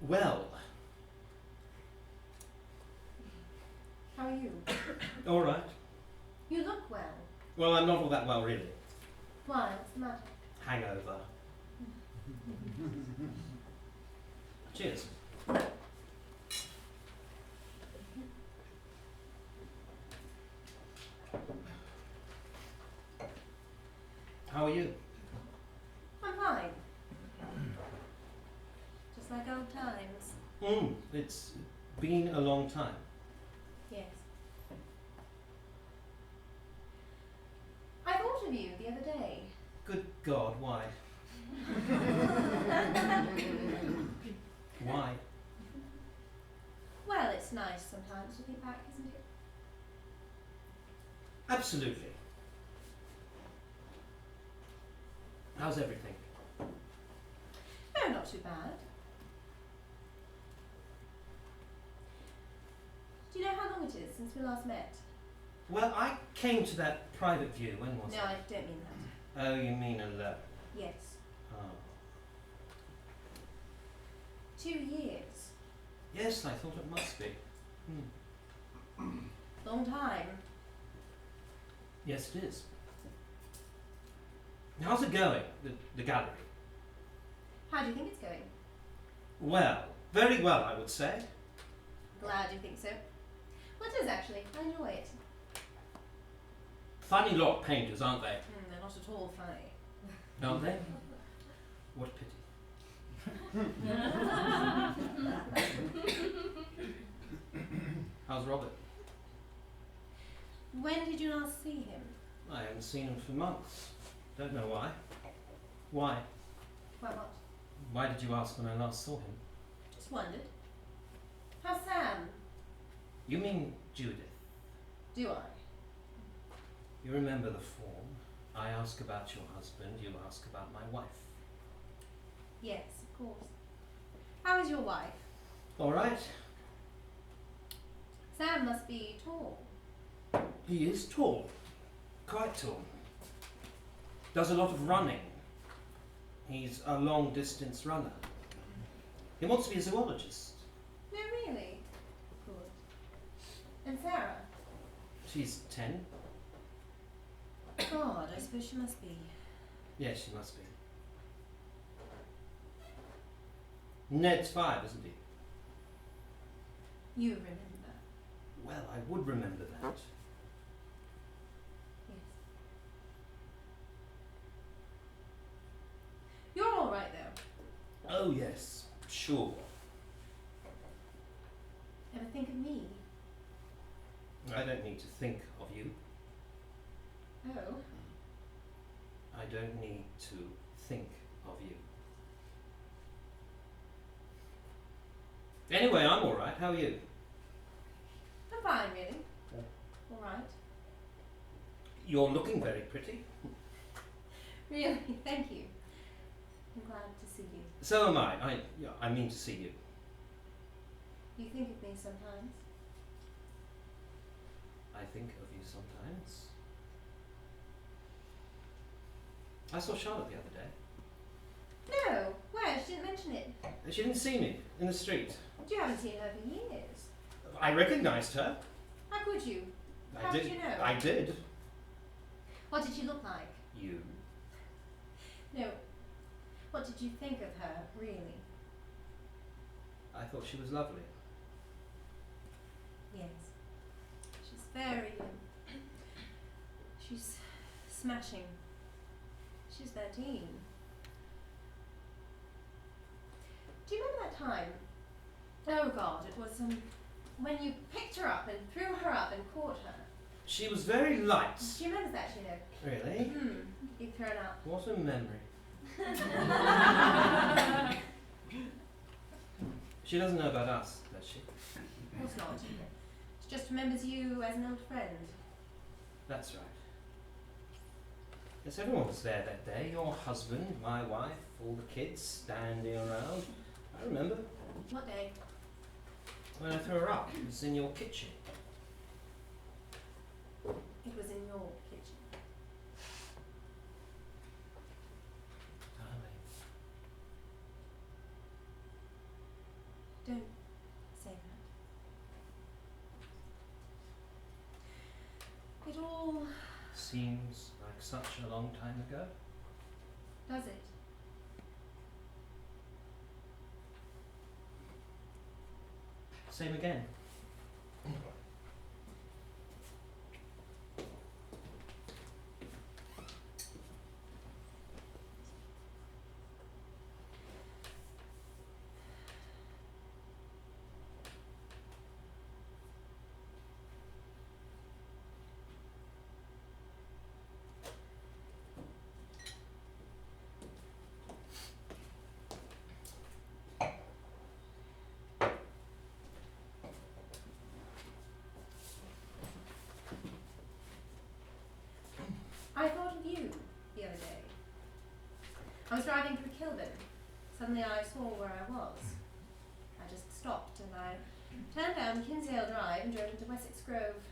Well. How are you? All right. You look well. Well, I'm not all that well, really. Why? What's the matter? Hangover. Cheers. How are you? I'm fine. Just like old times. It's been a long time. Yes. I thought of you the other day. Good God, why? Why? Well, it's nice sometimes to think back, isn't it? Absolutely. How's everything? Oh, not too bad. Do you know how long it is since we last met? Well, I came to that private view. When was it? No, I don't mean that. Oh, you mean a Yes. Oh. 2 years. Yes, I thought it must be. Long time. Yes, it is. How's it going, the gallery? How do you think it's going? Well, very well, I would say. Glad you think so. Well, it is actually. I enjoy it. Funny lot, painters, aren't they? They're not at all funny. Aren't they? What a pity. How's Robert? When did you last see him? I haven't seen him for months. Don't know why. Why? Why what? Why did you ask when I last saw him? Just wondered. How's Sam? You mean Judith? Do I? You remember the form? I ask about your husband, you ask about my wife. Yes, of course. How is your wife? All right. Sam must be tall. He is tall. Quite tall. Does a lot of running. He's a long distance runner. He wants to be a zoologist. No, really? Good. And Sarah? She's 10. God, I suppose she must be. Yes, she must be. Ned's 5, isn't he? You remember? Well, I would remember that. Yes. You're all right, though. Oh, yes, sure. Ever think of me? I don't need to think of you. Oh. I don't need to think of you. Anyway, I'm all right. How are you? I'm fine, really. All right. You're looking very pretty. Really, thank you. I'm glad to see you. So am I. I mean to see you. You think of me sometimes? I think of you sometimes. I saw Charlotte the other day. No. Where? She didn't mention it. She didn't see me in the street. You haven't seen her for years. I recognised her. How could you? I How did. did you know? I did. What did she look like? You. No. What did you think of her, really? I thought she was lovely. Yes. She's very... she's smashing. She's 13. Do you remember that time? Oh God, it was when you picked her up and threw her up and caught her. She was very light. Do you remember that, you know? Really? You'd thrown up. What a memory. She doesn't know about us, does she? Of course not. She just remembers you as an old friend. That's right. Yes, everyone was there that day. Your husband, my wife, all the kids standing around. I remember. What day? When I threw her up, it was in your kitchen. It was in your kitchen. Don't say that. It all... Seems like such a long time ago. Does it? Same again. I thought of you the other day. I was driving through Kilburn. Suddenly I saw where I was. I just stopped and I turned down Kinsale Drive and drove into Wessex Grove.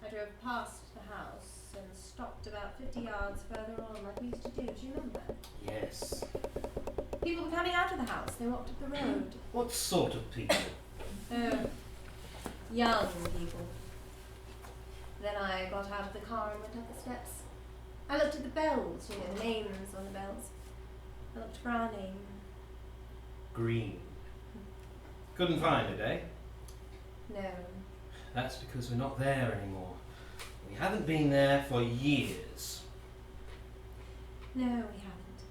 I drove past the house and stopped about 50 yards further on like we used to do. Do you remember? Yes. People were coming out of the house. They walked up the road. What sort of people? Young people. Then I got out of the car and went up the steps. I looked at the bells, you know, the names on the bells. I looked for our name. Green. Couldn't find it, eh? No. That's because we're not there anymore. We haven't been there for years. No, we haven't.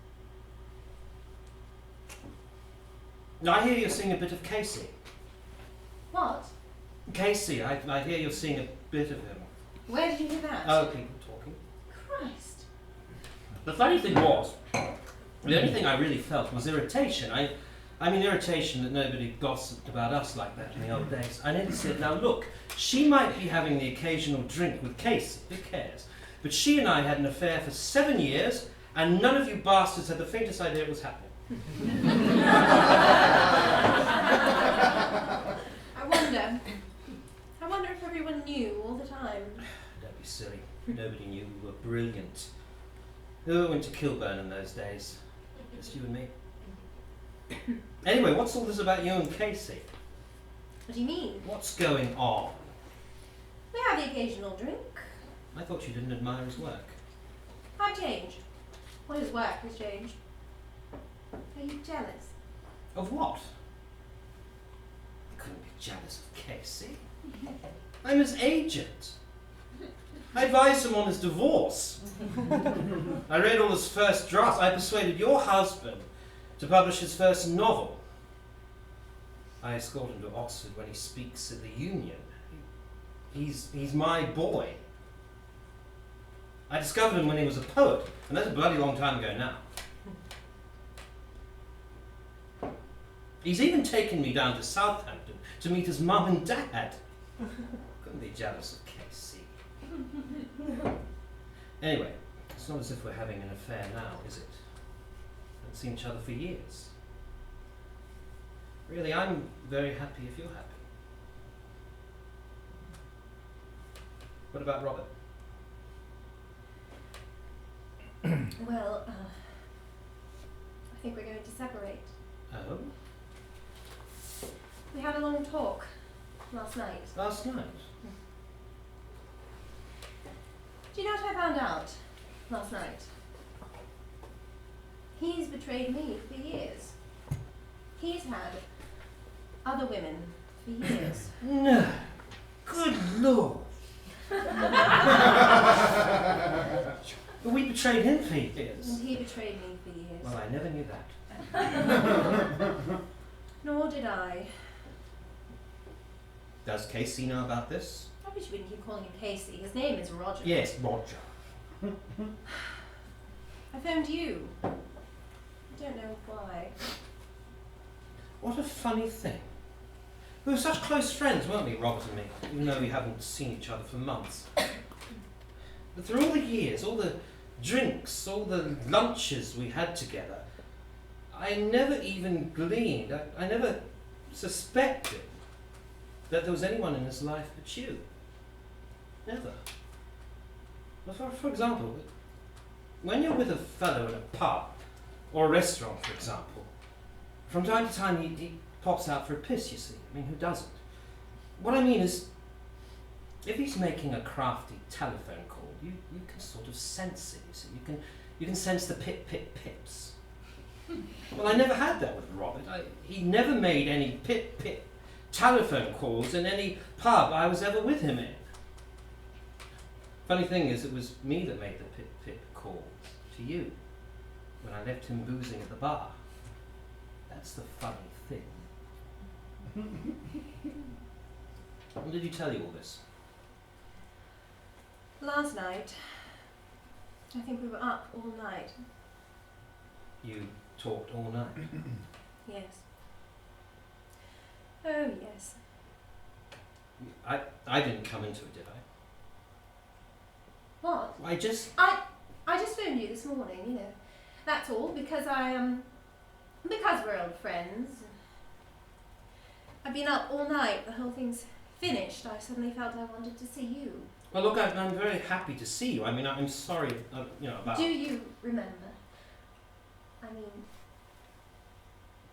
Now, I hear you're seeing a bit of Casey. What? Casey, I hear you're seeing a bit of him. Where did you hear that? Oh, people talking. Christ. The funny thing was, the only thing I really felt was irritation. I mean irritation that nobody gossiped about us like that in the old days. I nearly said, now look, she might be having the occasional drink with Casey, who cares? But she and I had an affair for 7 years, and none of you bastards had the faintest idea it was happening. I wonder if everyone knew all the time. Don't be silly. Nobody knew we were brilliant. Who went to Kilburn in those days? Just you and me. Anyway, what's all this about you and Casey? What do you mean? What's going on? We have the occasional drink. I thought you didn't admire his work. I've changed. Well, his work has changed. Are you jealous? Of what? I couldn't be jealous of Casey. I'm his agent. I advised him on his divorce. I read all his first drafts. I persuaded your husband to publish his first novel. I escort him to Oxford when he speaks at the Union. He's my boy. I discovered him when he was a poet, and that's a bloody long time ago now. He's even taken me down to Southampton to meet his mum and dad. Couldn't be jealous of Casey. Anyway, it's not as if we're having an affair now, is it? Haven't seen each other for years. Really, I'm very happy if you're happy. What about Robert? Well, I think we're going to separate. Oh? We had a long talk last night. Last night? Do you know what I found out last night? He's betrayed me for years. He's had other women for years. No. Good Lord. But we betrayed him for years. And he betrayed me for years. Well, I never knew that. Nor did I. Does Casey know about this? I wish we didn't keep calling him Casey. His name is Roger. Yes, Roger. I phoned you. I don't know why. What a funny thing. We were such close friends, weren't we, Robert and me? Even though we haven't seen each other for months. But through all the years, all the drinks, all the lunches we had together, I never even gleaned, I never suspected that there was anyone in his life but you. Never. Well, for example, when you're with a fellow in a pub, or a restaurant, for example, from time to time pops out for a piss, you see. I mean, who doesn't? What I mean is, if he's making a crafty telephone call, you can sort of sense it, you see. You can sense the pip-pip-pips. Well, I never had that with Robert. He never made any pip-pip telephone calls in any pub I was ever with him in. Funny thing is, it was me that made the pip-pip calls to you when I left him boozing at the bar. That's the funny thing. When did he tell you all this? Last night. I think we were up all night. You talked all night. Yes. Oh, yes. I didn't come into it, did I? What? I just phoned you this morning, you know. That's all, because because we're old friends. I've been up all night, the whole thing's finished. I suddenly felt I wanted to see you. Well, look, I'm very happy to see you. I mean, I'm sorry, about... Do you remember? I mean,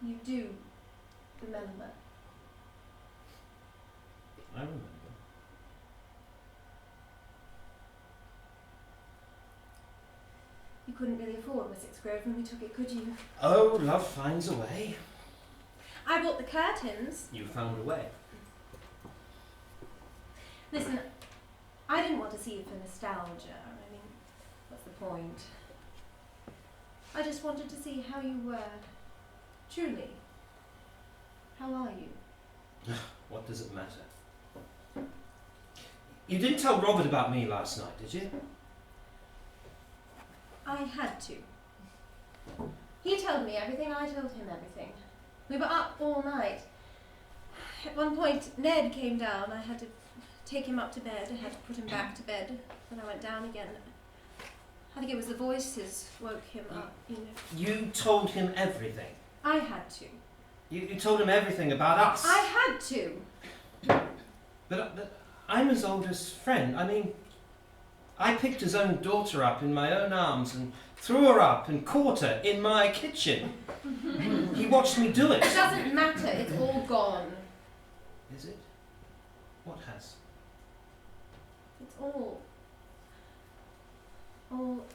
you do remember. I remember. You couldn't really afford Wessex Grove when we took it, could you? Oh, love finds a way. I bought the curtains. You found a way. Listen, I didn't want to see you for nostalgia. I mean, what's the point? I just wanted to see how you were. Truly. How are you? What does it matter? You didn't tell Robert about me last night, did you? I had to. He told me everything, I told him everything. We were up all night. At one point, Ned came down. I had to take him up to bed. I had to put him back to bed. Then I went down again. I think it was the voices woke him up, you know. You told him everything. I had to. You told him everything about us. I had to. But I'm his oldest friend. I mean, I picked his own daughter up in my own arms and threw her up and caught her in my kitchen. He watched me do it. It doesn't matter. It's all gone. Is it? What has? It's all over.